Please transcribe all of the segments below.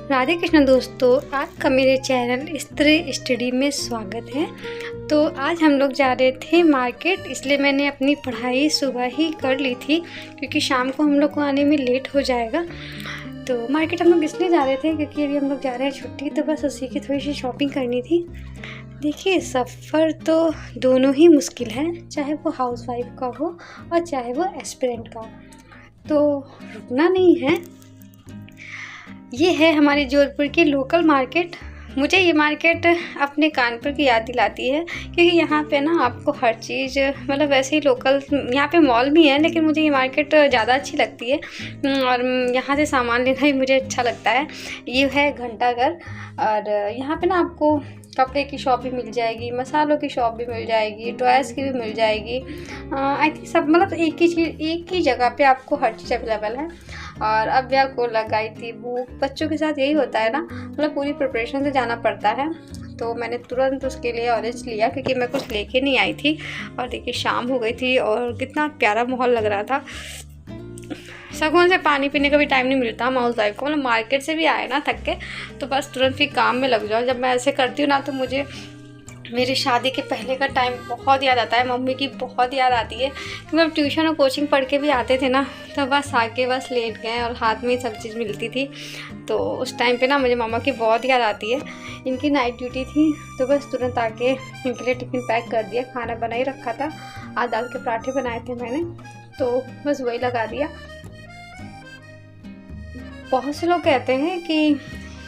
राधे कृष्ण दोस्तों, आपका मेरे चैनल स्त्री स्टडी में स्वागत है। तो आज हम लोग जा रहे थे मार्केट, इसलिए मैंने अपनी पढ़ाई सुबह ही कर ली थी क्योंकि शाम को हम लोग को आने में लेट हो जाएगा। तो मार्केट हम लोग इसलिए जा रहे थे क्योंकि अभी हम लोग जा रहे हैं छुट्टी, तो बस उसी की थोड़ी सी शॉपिंग करनी थी। देखिए, सफ़र तो दोनों ही मुश्किल है, चाहे वो हाउसवाइफ का हो और चाहे वो एस्पिरेंट का हो, तो रुकना नहीं है। ये है हमारे जोधपुर की लोकल मार्केट। मुझे ये मार्केट अपने कानपुर की याद दिलाती है क्योंकि यहाँ पे ना आपको हर चीज़ मतलब वैसे ही लोकल, यहाँ पे मॉल भी है लेकिन मुझे ये मार्केट ज़्यादा अच्छी लगती है और यहाँ से सामान लेना भी मुझे अच्छा लगता है। ये है घंटाघर और यहाँ पे ना आपको कपड़े की शॉप भी मिल जाएगी, मसालों की शॉप भी मिल जाएगी, टॉयज़ की भी मिल जाएगी। आई थिंक सब मतलब एक ही जगह पे आपको हर चीज़ अवेलेबल है। और अव्या को लगाई थी भूख, बच्चों के साथ यही होता है ना, मतलब पूरी प्रिपरेशन से जाना पड़ता है। तो मैंने तुरंत उसके लिए ऑरेंज लिया क्योंकि मैं कुछ लेके नहीं आई थी। और देखिए शाम हो गई थी और कितना प्यारा माहौल लग रहा था। सुकून से पानी पीने का भी टाइम नहीं मिलता हाउस वाइफ को, मतलब मार्केट से भी आए ना थक के तो बस तुरंत फिर काम में लग जाओ। जब मैं ऐसे करती हूँ ना तो मुझे मेरी शादी के पहले का टाइम बहुत याद आता है, मम्मी की बहुत याद आती है क्योंकि हम ट्यूशन और कोचिंग पढ़ के भी आते थे ना, तो बस आके बस लेट गए और हाथ में ही सब चीज़ मिलती थी। तो उस टाइम पे ना मुझे मामा की बहुत याद आती है। इनकी नाइट ड्यूटी थी तो बस तुरंत आके इनके लिए टिफ़िन पैक कर दिया, खाना बना ही रखा था। आज दाल के पराठे बनाए थे मैंने, तो बस वही लगा दिया। बहुत से लोग कहते हैं कि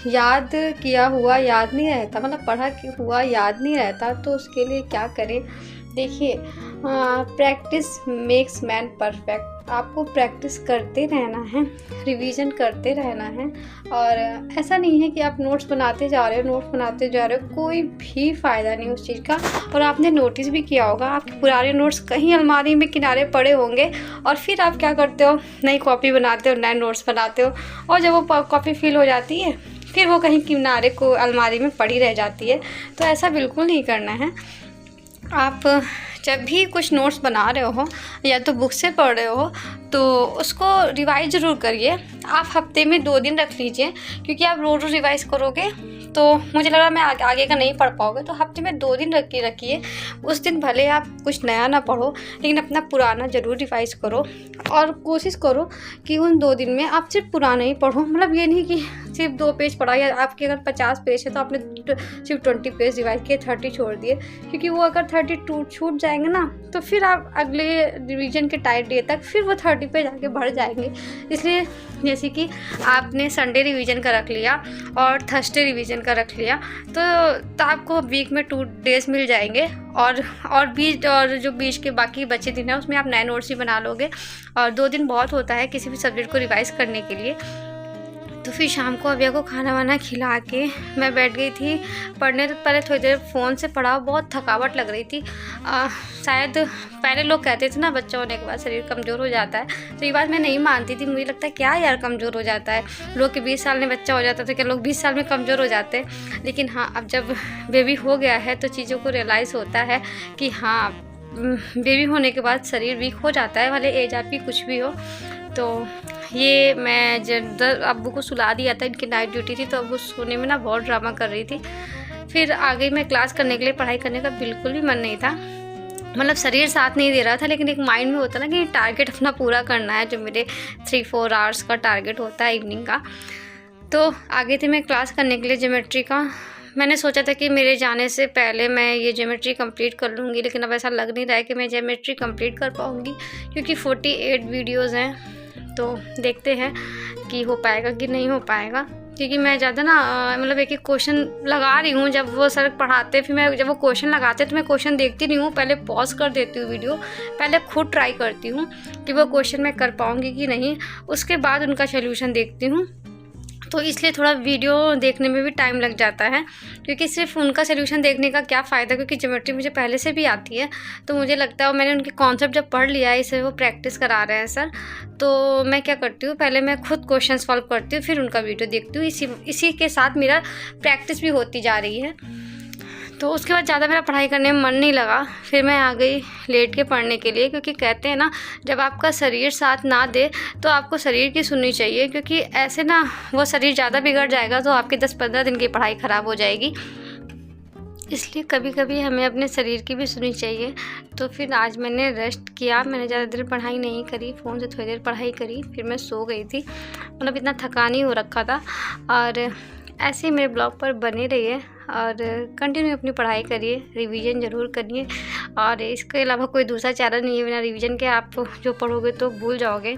याद किया हुआ याद नहीं रहता, मतलब पढ़ा हुआ याद नहीं रहता, तो उसके लिए क्या करें। देखिए, प्रैक्टिस मेक्स मैन परफेक्ट। आपको प्रैक्टिस करते रहना है, रिवीजन करते रहना है। और ऐसा नहीं है कि आप नोट्स बनाते जा रहे हो, कोई भी फ़ायदा नहीं उस चीज़ का। और आपने नोटिस भी किया होगा, आपके पुराने नोट्स कहीं अलमारी में किनारे पड़े होंगे और फिर आप क्या करते हो, नई कॉपी बनाते हो, नए नोट्स बनाते हो, और जब वो कॉपी फिल हो जाती है फिर वो कहीं किनारे को अलमारी में पड़ी रह जाती है। तो ऐसा बिल्कुल नहीं करना है। आप जब भी कुछ नोट्स बना रहे हो या तो बुक से पढ़ रहे हो तो उसको रिवाइज ज़रूर करिए। आप हफ्ते में 2 दिन रख लीजिए क्योंकि आप रोज़ रिवाइज करोगे तो मुझे लग रहा है मैं आगे का नहीं पढ़ पाओगे। तो हफ्ते में 2 दिन रखिए। उस दिन भले आप कुछ नया ना पढ़ो लेकिन अपना पुराना ज़रूर रिवाइज करो और कोशिश करो कि उन 2 दिन में आप सिर्फ पुराना ही पढ़ो। मतलब ये नहीं कि सिर्फ 2 पेज पढ़ा, या आपके अगर 50 पेज है तो आपने सिर्फ 20 पेज रिवाइज किए, 30 छोड़ दिए, क्योंकि वो अगर 32 छूट जाएंगे ना तो फिर आप अगले रिवीजन के टाइट डे तक फिर वो 30 पेज आगे बढ़ जाएंगे। इसलिए जैसे कि आपने संडे रिवीजन का रख लिया और थर्सडे रिवीजन का रख लिया तो आपको वीक में 2 डेज़ मिल जाएंगे और जो बीच के बाकी बचे दिन है उसमें आप नए नोट्स ही बना लोगे। और 2 दिन बहुत होता है किसी भी सब्जेक्ट को रिवाइज करने के लिए। तो फिर शाम को अव्या को खाना वाना खिला के मैं बैठ गई थी पढ़ने। तो पहले थोड़ी देर फ़ोन से पढ़ा, बहुत थकावट लग रही थी। शायद पहले लोग कहते थे ना बच्चा होने के बाद शरीर कमज़ोर हो जाता है, तो ये बात मैं नहीं मानती थी। मुझे लगता है क्या यार कमज़ोर हो जाता है, लोग के 20 साल में बच्चा हो जाता था, क्या लोग 20 साल में कमज़ोर हो जाते हैं। लेकिन हाँ, अब जब बेबी हो गया है तो चीज़ों को रियलाइज़ होता है कि हाँ, बेबी होने के बाद शरीर वीक हो जाता है, भले एज आपकी कुछ भी हो। तो ये मैं जब अब्बू को सुला दिया था, इनकी नाइट ड्यूटी थी, तो अब्बू सोने में ना बहुत ड्रामा कर रही थी। फिर आ गई मैं क्लास करने के लिए। पढ़ाई करने का बिल्कुल भी मन नहीं था, मतलब शरीर साथ नहीं दे रहा था, लेकिन एक माइंड में होता ना कि टारगेट अपना पूरा करना है, जो मेरे 3-4 आवर्स का टारगेट होता है इवनिंग का। तो आ गई थी मैं क्लास करने के लिए ज्योमेट्री का। मैंने सोचा था कि मेरे जाने से पहले मैं ये ज्योमेट्री कंप्लीट कर लूँगी, लेकिन अब ऐसा लग नहीं रहा है कि मैं ज्योमेट्री कंप्लीट कर पाऊँगी क्योंकि 48 वीडियोज़ हैं। तो देखते हैं कि हो पाएगा कि नहीं हो पाएगा, क्योंकि मैं ज़्यादा ना मतलब एक क्वेश्चन लगा रही हूँ। जब वो सर पढ़ाते फिर मैं जब वो क्वेश्चन लगाते तो मैं क्वेश्चन देखती नहीं हूँ, पहले पॉज कर देती हूँ वीडियो, पहले खुद ट्राई करती हूँ कि वो क्वेश्चन मैं कर पाऊँगी कि नहीं, उसके बाद उनका सोल्यूशन देखती हूँ। तो इसलिए थोड़ा वीडियो देखने में भी टाइम लग जाता है, क्योंकि सिर्फ उनका सोल्यूशन देखने का क्या फ़ायदा, क्योंकि ज्योमेट्री मुझे पहले से भी आती है। तो मुझे लगता है मैंने उनके कॉन्सेप्ट जब पढ़ लिया है, इसे वो प्रैक्टिस करा रहे हैं सर, तो मैं क्या करती हूँ, पहले मैं खुद क्वेश्चन सॉल्व करती हूँ, फिर उनका वीडियो देखती हूँ। इसी के साथ मेरा प्रैक्टिस भी होती जा रही है। तो उसके बाद ज़्यादा मेरा पढ़ाई करने में मन नहीं लगा। फिर मैं आ गई लेट के पढ़ने के लिए, क्योंकि कहते हैं ना जब आपका शरीर साथ ना दे तो आपको शरीर की सुननी चाहिए, क्योंकि ऐसे ना वो शरीर ज़्यादा बिगड़ जाएगा तो आपकी 10-15 दिन की पढ़ाई ख़राब हो जाएगी। इसलिए कभी कभी हमें अपने शरीर की भी सुननी चाहिए। तो फिर आज मैंने रेस्ट किया, मैंने ज़्यादा देर पढ़ाई नहीं करी, फ़ोन से थोड़ी देर पढ़ाई करी, फिर मैं सो गई थी। मतलब इतना थकान ही हो रखा था। और ऐसे ही मेरे ब्लॉग पर बने रहिए और कंटिन्यू अपनी पढ़ाई करिए, रिवीजन ज़रूर करिए। और इसके अलावा कोई दूसरा चैनल नहीं है, बिना रिवीजन के आप जो पढ़ोगे तो भूल जाओगे।